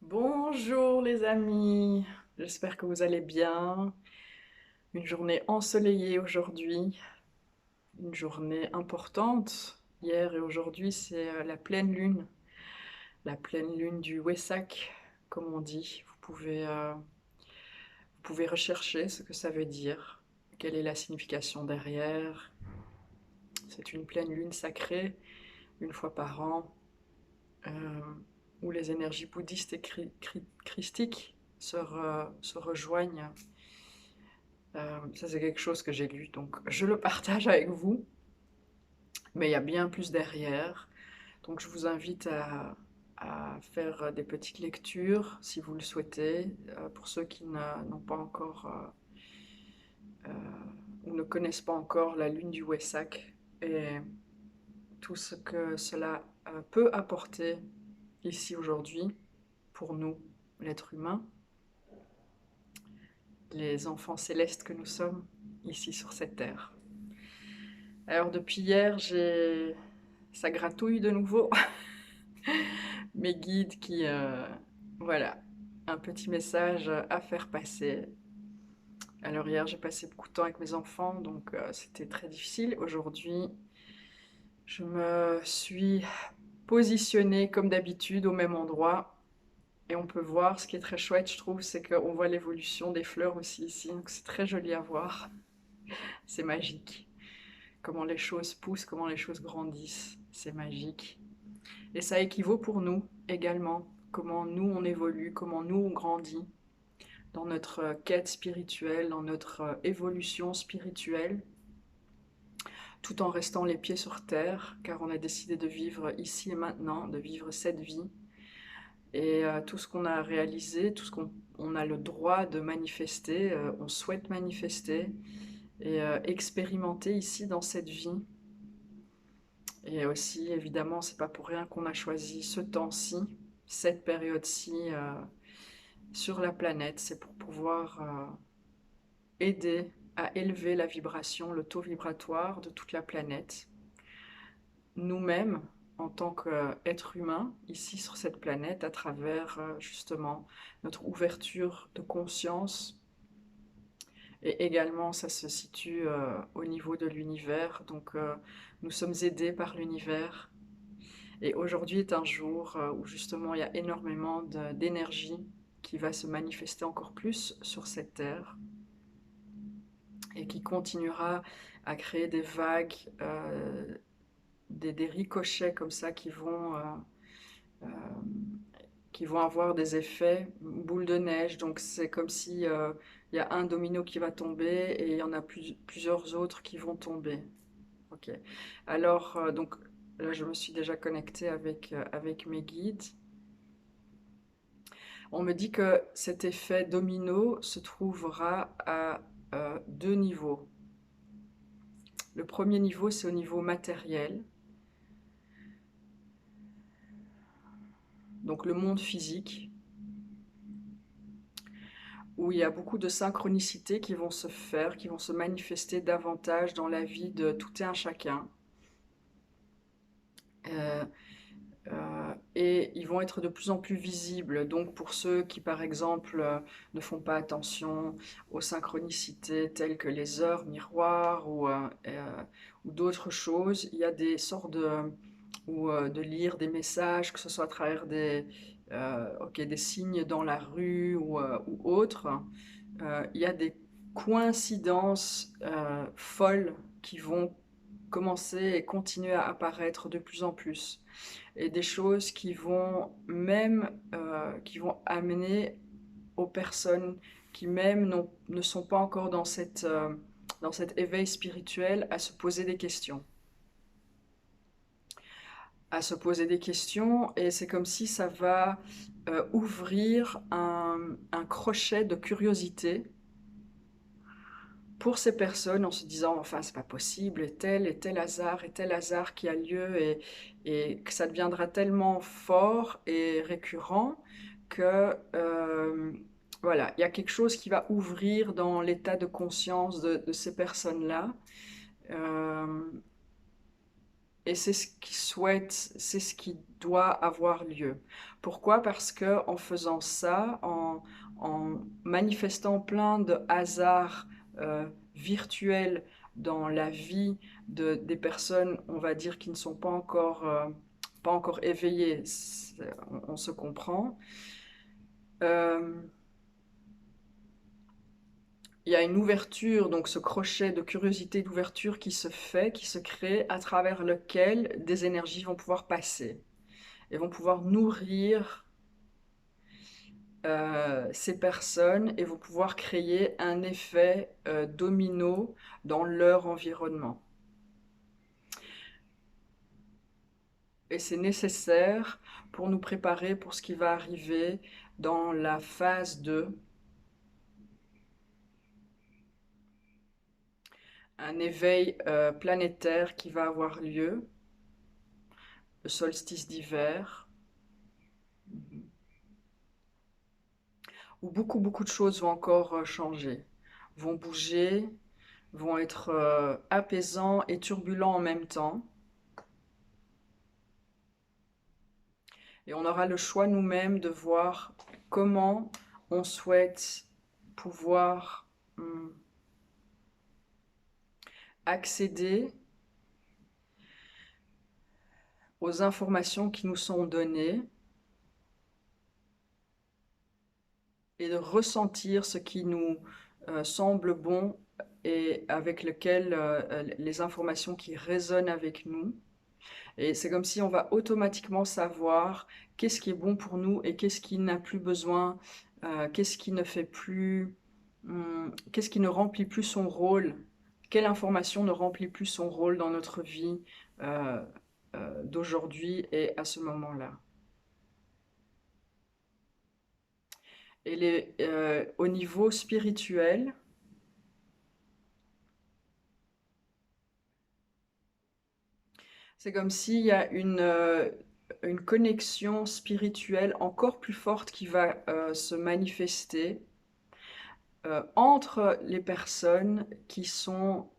Bonjour les amis, j'espère que vous allez bien. Une journée ensoleillée aujourd'hui, une journée importante. Hier et aujourd'hui, c'est la pleine lune du Wesak, comme on dit. Vous pouvez rechercher ce que ça veut dire, quelle est la signification derrière. C'est une pleine lune sacrée, une fois par an, euh, où les énergies bouddhistes et christiques se rejoignent. Ça, c'est quelque chose que j'ai lu, donc je le partage avec vous, mais il y a bien plus derrière. Donc je vous invite à faire des petites lectures si vous le souhaitez, pour ceux qui n'ont pas encore ou ne connaissent pas encore la lune du Wesak et tout ce que cela peut apporter ici aujourd'hui pour nous, l'être humain, les enfants célestes que nous sommes ici sur cette terre. Alors depuis hier, ça gratouille de nouveau. Mes guides voilà, un petit message à faire passer. Alors hier, j'ai passé beaucoup de temps avec mes enfants, donc c'était très difficile. Aujourd'hui, je me suis positionnée comme d'habitude au même endroit. Et on peut voir, ce qui est très chouette, je trouve, c'est qu'on voit l'évolution des fleurs aussi ici. Donc c'est très joli à voir. C'est magique. Comment les choses poussent, comment les choses grandissent. C'est magique. Et ça équivaut pour nous également. Comment nous on évolue, comment nous on grandit dans notre quête spirituelle, dans notre évolution spirituelle, tout en restant les pieds sur terre, car on a décidé de vivre ici et maintenant, de vivre cette vie. Et tout ce qu'on a réalisé, tout ce qu'on a le droit de manifester, on souhaite manifester et expérimenter ici dans cette vie. Et aussi, évidemment, c'est pas pour rien qu'on a choisi ce temps-ci, cette période-ci sur la planète. C'est pour pouvoir aider à élever la vibration, le taux vibratoire de toute la planète. Nous-mêmes, en tant qu'êtres humains, ici sur cette planète, à travers justement notre ouverture de conscience. Et également, ça se situe au niveau de l'univers. Donc, nous sommes aidés par l'univers. Et aujourd'hui est un jour où justement il y a énormément d'énergie qui va se manifester encore plus sur cette terre et qui continuera à créer des vagues, des ricochets comme ça euh, qui vont avoir des effets boule de neige. Donc c'est comme si il y a un domino qui va tomber et il y en a plusieurs autres qui vont tomber. Ok. Alors donc là je me suis déjà connectée avec mes guides. On me dit que cet effet domino se trouvera à deux niveaux. Le premier niveau, c'est au niveau matériel, donc le monde physique, où il y a beaucoup de synchronicités qui vont se faire, qui vont se manifester davantage dans la vie de tout et un chacun. Euh, et ils vont être de plus en plus visibles. Donc pour ceux qui, par exemple, ne font pas attention aux synchronicités telles que les heures miroirs ou d'autres choses, il y a des sortes de lire des messages, que ce soit à travers des signes dans la rue ou autres. Il y a des coïncidences folles qui vont commencer et continuer à apparaître de plus en plus et des choses qui vont amener aux personnes qui même ne sont pas encore dans cet éveil spirituel à se poser des questions. À se poser des questions et c'est comme si ça va ouvrir un crochet de curiosité pour ces personnes en se disant enfin c'est pas possible et tel hasard qui a lieu et que ça deviendra tellement fort et récurrent que voilà, il y a quelque chose qui va ouvrir dans l'état de conscience de ces personnes-là. Euh, et c'est ce qu'ils souhaitent, c'est ce qui doit avoir lieu. Pourquoi? Parce que en faisant ça, en manifestant plein de hasards virtuels dans la vie des personnes, on va dire, qui ne sont pas encore éveillées, on se comprend. Euh, il y a une ouverture, donc ce crochet de curiosité d'ouverture qui se fait, qui se crée, à travers lequel des énergies vont pouvoir passer et vont pouvoir nourrir ces personnes et vont pouvoir créer un effet domino dans leur environnement. Et c'est nécessaire pour nous préparer pour ce qui va arriver dans la phase 2, un éveil planétaire qui va avoir lieu, le solstice d'hiver, où beaucoup de choses vont encore changer, vont bouger, vont être apaisants et turbulents en même temps. Et on aura le choix nous-mêmes de voir comment on souhaite pouvoir accéder aux informations qui nous sont données et de ressentir ce qui nous semble bon et avec lequel les informations qui résonnent avec nous. Et c'est comme si on va automatiquement savoir qu'est-ce qui est bon pour nous et qu'est-ce qui n'a plus besoin, qu'est-ce qui ne fait plus, qu'est-ce qui ne remplit plus son rôle, quelle information ne remplit plus son rôle dans notre vie euh, d'aujourd'hui et à ce moment-là. Et au niveau spirituel, c'est comme s'il y a une connexion spirituelle encore plus forte qui va se manifester entre les personnes qui sont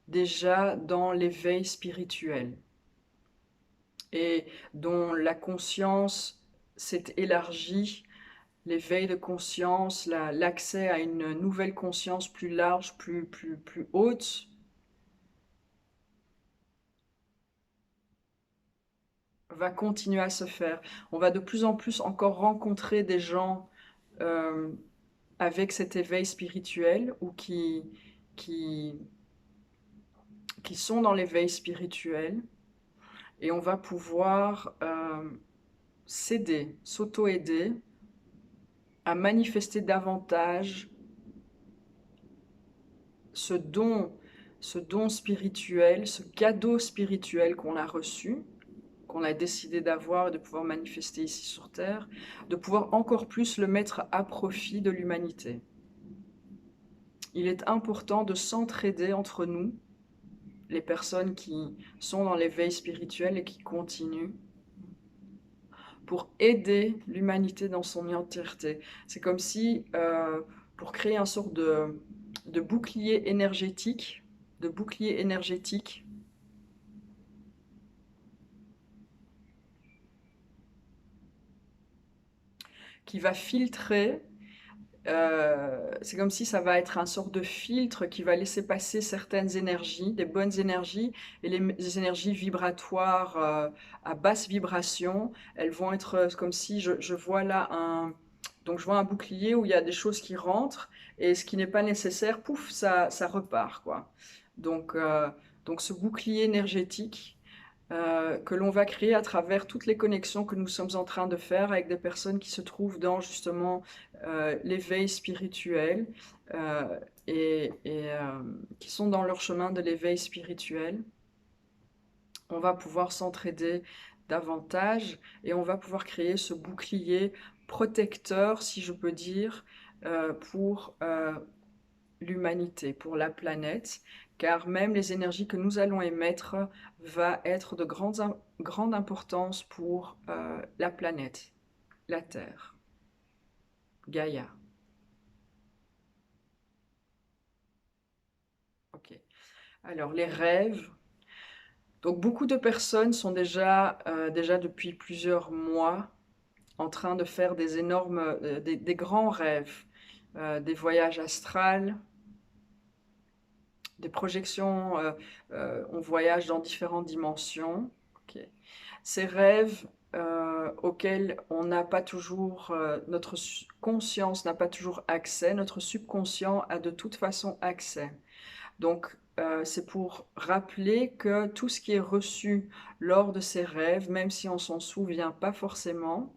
déjà dans l'éveil spirituel et dont la conscience s'est élargie, l'éveil de conscience, l'accès à une nouvelle conscience plus large, plus haute, va continuer à se faire. On va de plus en plus encore rencontrer des gens euh, avec cet éveil spirituel ou qui, qui sont dans l'éveil spirituel et on va pouvoir s'aider, s'auto-aider à manifester davantage ce don, ce don spirituel, ce cadeau spirituel qu'on a reçu, qu'on a décidé d'avoir et de pouvoir manifester ici sur Terre, de pouvoir encore plus le mettre à profit de l'humanité. Il est important de s'entraider entre nous, les personnes qui sont dans l'éveil spirituel et qui continuent, pour aider l'humanité dans son entièreté. C'est comme si, pour créer une sorte de bouclier énergétique, qui va filtrer. C'est comme si ça va être un sort de filtre qui va laisser passer certaines énergies, des bonnes énergies, et les énergies vibratoires à basse vibration, elles vont être comme si je vois là donc je vois un bouclier où il y a des choses qui rentrent, et ce qui n'est pas nécessaire, pouf, ça repart, quoi. Donc, euh, donc ce bouclier énergétique, que l'on va créer à travers toutes les connexions que nous sommes en train de faire avec des personnes qui se trouvent dans justement l'éveil spirituel euh, et qui sont dans leur chemin de l'éveil spirituel. On va pouvoir s'entraider davantage et on va pouvoir créer ce bouclier protecteur, si je peux dire, pour l'humanité, pour la planète, car même les énergies que nous allons émettre va être de grande importance pour la planète, la Terre, Gaïa. Ok. Alors les rêves. Donc beaucoup de personnes sont déjà depuis plusieurs mois en train de faire des énormes, des grands rêves, des voyages astrales, des projections, on voyage dans différentes dimensions. Ok. Ces rêves auxquels on n'a pas toujours, notre conscience n'a pas toujours accès, notre subconscient a de toute façon accès. Donc, c'est pour rappeler que tout ce qui est reçu lors de ces rêves, même si on s'en souvient pas forcément,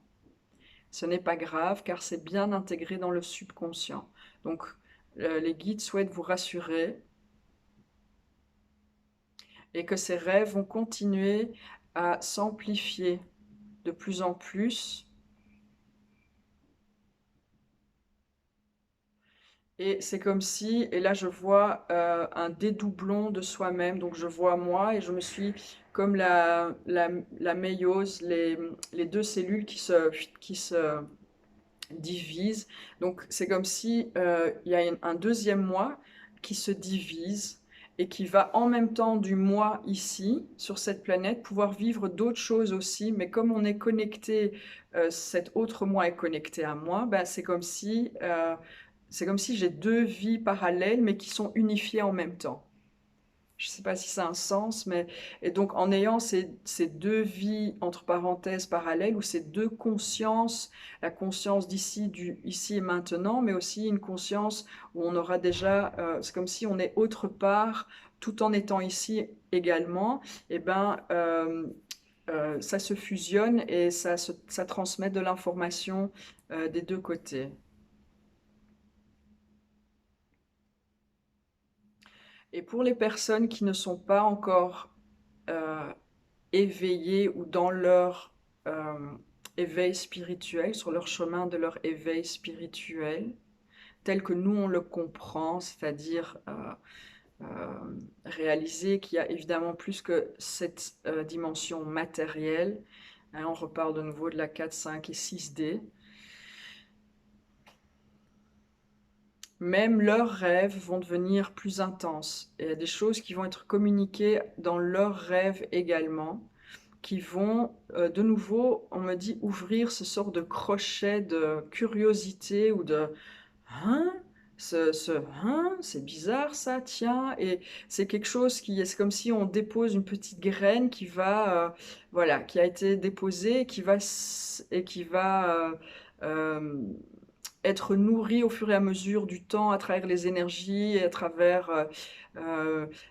ce n'est pas grave car c'est bien intégré dans le subconscient. Donc, les guides souhaitent vous rassurer et que ces rêves vont continuer à s'amplifier de plus en plus. Et c'est comme si, et là je vois un dédoublon de soi-même, donc je vois moi et je me suis comme la méiose, les deux cellules qui se divisent. Donc c'est comme si il y a un deuxième moi qui se divise et qui va en même temps du moi ici, sur cette planète, pouvoir vivre d'autres choses aussi, mais comme on est connecté, cet autre moi est connecté à moi, ben, c'est comme si j'ai deux vies parallèles, mais qui sont unifiées en même temps. Je ne sais pas si ça a un sens, mais et donc en ayant ces deux vies entre parenthèses parallèles ou ces deux consciences, la conscience d'ici, du ici et maintenant, mais aussi une conscience où on aura déjà, c'est comme si on est autre part, tout en étant ici également. Et ben ça se fusionne et ça transmet de l'information des deux côtés. Et pour les personnes qui ne sont pas encore euh, éveillées ou dans leur euh, éveil spirituel, sur leur chemin de leur éveil spirituel, tel que nous on le comprend, c'est-à-dire réaliser qu'il y a évidemment plus que cette dimension matérielle. Hein, on reparle de nouveau de la 4, 5 et 6D. Même leurs rêves vont devenir plus intenses. Et il y a des choses qui vont être communiquées dans leurs rêves également, qui vont de nouveau, on me dit, ouvrir ce sort de crochet de curiosité ou de hein, hein, c'est bizarre ça, tiens, et c'est quelque chose qui, c'est comme si on dépose une petite graine qui va, voilà, qui a été déposée, et qui va euh, être nourrie au fur et à mesure du temps à travers les énergies et à travers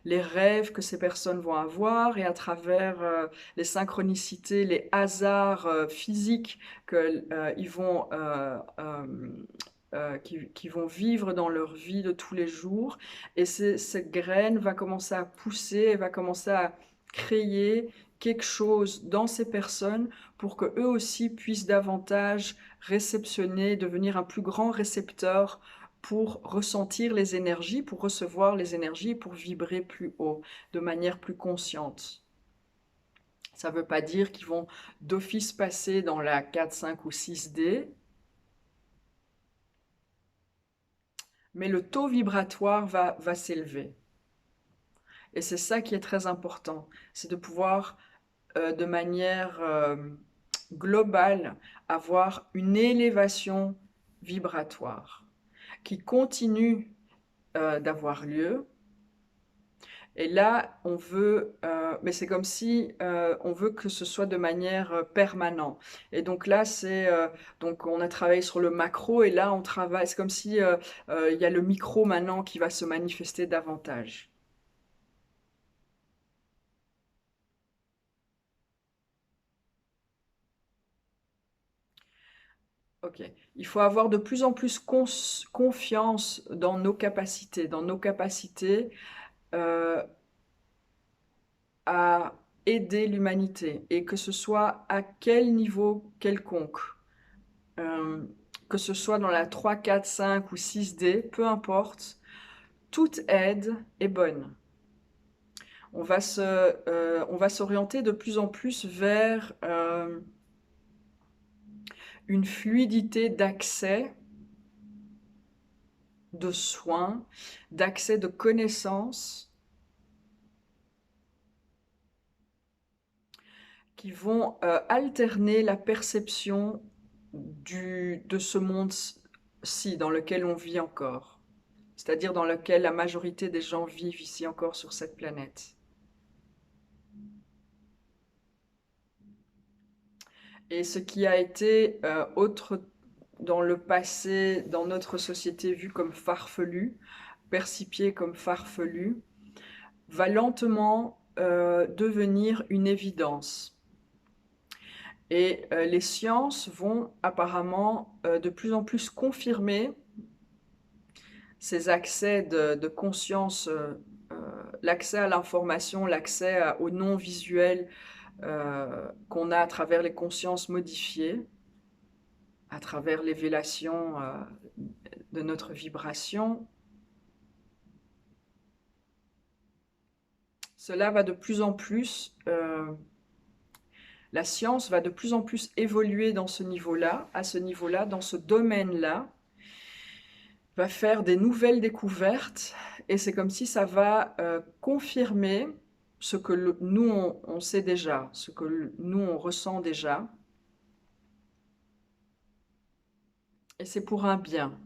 les rêves que ces personnes vont avoir et à travers les synchronicités, les hasards physiques qu'ils vont qui vont vivre dans leur vie de tous les jours. Et cette graine va commencer à pousser, et va commencer à créer quelque chose dans ces personnes pour que eux aussi puissent davantage réceptionner, devenir un plus grand récepteur pour ressentir les énergies, pour recevoir les énergies, pour vibrer plus haut, de manière plus consciente. Ça ne veut pas dire qu'ils vont d'office passer dans la 4, 5 ou 6D, mais le taux vibratoire va s'élever. Et c'est ça qui est très important, c'est de pouvoir, de manière globale, avoir une élévation vibratoire qui continue d'avoir lieu. Et là, mais c'est comme si on veut que ce soit de manière permanente. Et donc là, donc on a travaillé sur le macro et là on travaille, c'est comme si il y a le micro maintenant qui va se manifester davantage. Ok. Il faut avoir de plus en plus confiance dans nos capacités euh, à aider l'humanité, et que ce soit à quel niveau quelconque, Euh, que ce soit dans la 3, 4, 5 ou 6D, peu importe, toute aide est bonne. On va s'orienter de plus en plus vers une fluidité d'accès de soins, d'accès de connaissances qui vont alterner la perception de ce monde-ci dans lequel on vit encore, c'est-à-dire dans lequel la majorité des gens vivent ici encore sur cette planète. Et ce qui a été dans le passé, dans notre société, vu comme farfelu, percipié comme farfelu, va lentement devenir une évidence. Et les sciences vont apparemment de plus en plus confirmer ces accès de conscience, l'accès à l'information, l'accès au non visuel qu'on a à travers les consciences modifiées, à travers l'évélation de notre vibration. Cela va de plus en plus, la science va de plus en plus évoluer dans ce niveau-là, à ce niveau-là, dans ce domaine-là, va faire des nouvelles découvertes, et c'est comme si ça va confirmer ce que nous on sait déjà, ce que nous on ressent déjà, et c'est pour un bien.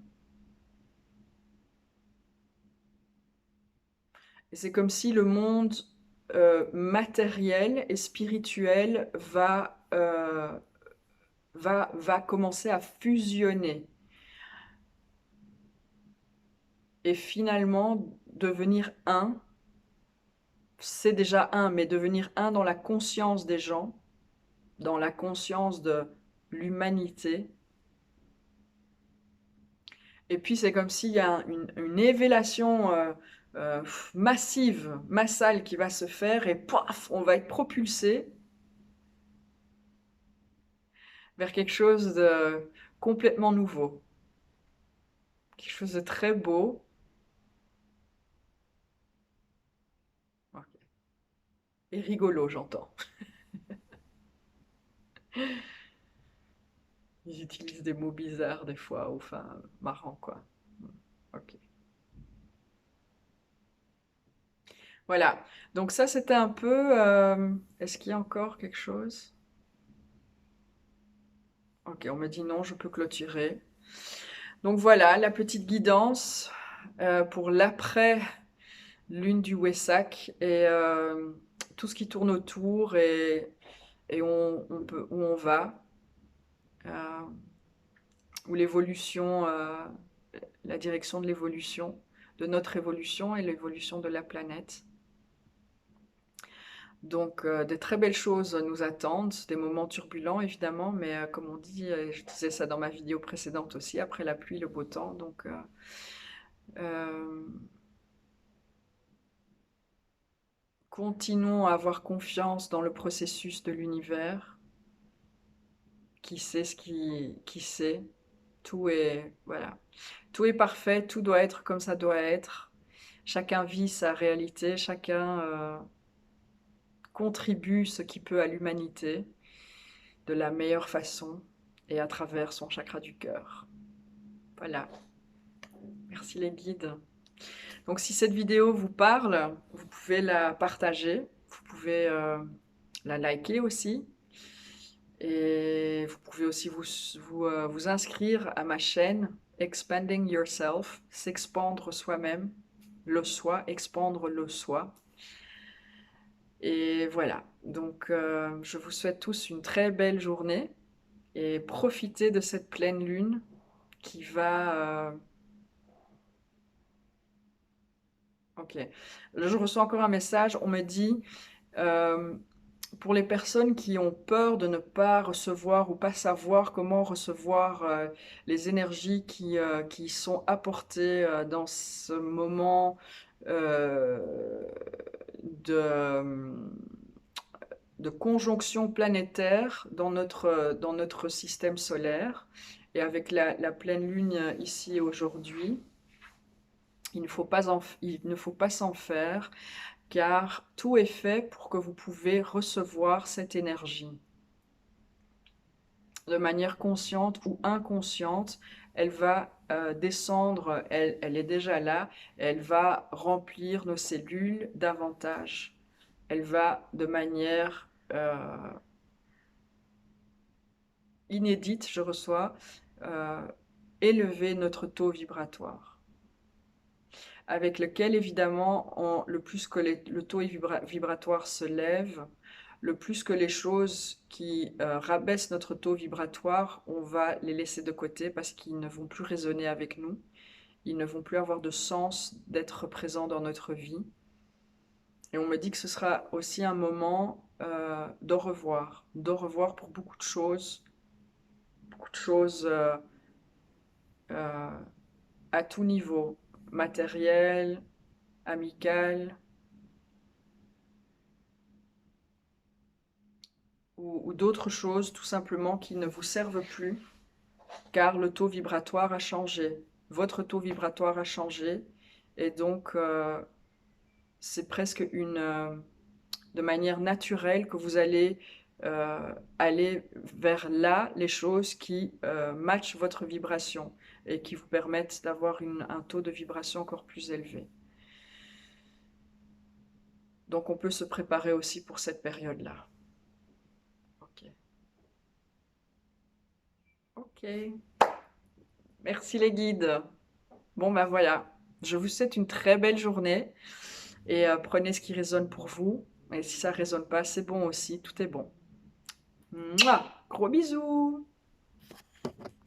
Et c'est comme si le monde matériel et spirituel va commencer à fusionner et finalement devenir un. C'est déjà un, mais devenir un dans la conscience des gens, dans la conscience de l'humanité. Et puis c'est comme s'il y a une évélation massive, massale qui va se faire, et paf, on va être propulsé vers quelque chose de complètement nouveau, quelque chose de très beau. Ok. Et rigolo, j'entends. Ils utilisent des mots bizarres des fois, ou enfin marrants quoi. Ok. Voilà. Donc ça c'était un peu. Est-ce qu'il y a encore quelque chose? Ok, on me dit non, je peux clôturer. Donc voilà, la petite guidance pour l'après lune du Wessak et tout ce qui tourne autour et où on va, euh, où l'évolution, la direction de l'évolution, de notre évolution et l'évolution de la planète. Donc des très belles choses nous attendent, des moments turbulents évidemment, mais comme on dit, je disais ça dans ma vidéo précédente aussi, après la pluie, le beau temps. Donc euh, continuons à avoir confiance dans le processus de l'univers, qui sait qui sait. Tout est, voilà, tout est parfait, tout doit être comme ça doit être. Chacun vit sa réalité, chacun contribue ce qu'il peut à l'humanité de la meilleure façon et à travers son chakra du cœur. Voilà. Merci les guides. Donc si cette vidéo vous parle, vous pouvez la partager, vous pouvez la liker aussi. Et vous pouvez aussi vous inscrire à ma chaîne Expanding Yourself, s'expandre soi-même, le soi, expandre le soi. Et voilà, donc je vous souhaite tous une très belle journée et profitez de cette pleine lune qui va... Ok, là je reçois encore un message, on me dit... pour les personnes qui ont peur de ne pas recevoir ou pas savoir comment recevoir les énergies qui sont apportées dans ce moment euh, de, de conjonction planétaire dans notre système solaire, et avec la pleine lune ici aujourd'hui, il ne faut pas s'en faire, car tout est fait pour que vous pouvez recevoir cette énergie. De manière consciente ou inconsciente, elle va descendre, elle est déjà là, elle va remplir nos cellules davantage. Elle va de manière inédite, je reçois, élever notre taux vibratoire, avec lequel évidemment, le plus que le taux vibratoire se lève, le plus que les choses qui rabaissent notre taux vibratoire, on va les laisser de côté parce qu'ils ne vont plus résonner avec nous, ils ne vont plus avoir de sens d'être présents dans notre vie. Et on me dit que ce sera aussi un moment d'au revoir pour beaucoup de choses euh, à tout niveau, matériel, amical, ou d'autres choses tout simplement qui ne vous servent plus, car le taux vibratoire a changé, votre taux vibratoire a changé, et donc c'est presque de manière naturelle que vous allez aller vers là les choses qui matchent votre vibration et qui vous permettent d'avoir un taux de vibration encore plus élevé. Donc on peut se préparer aussi pour cette période-là. Ok. Ok. Merci les guides. Bon ben voilà. Je vous souhaite une très belle journée et prenez ce qui résonne pour vous. Et si ça résonne pas, c'est bon aussi. Tout est bon. Mouah. Gros bisous.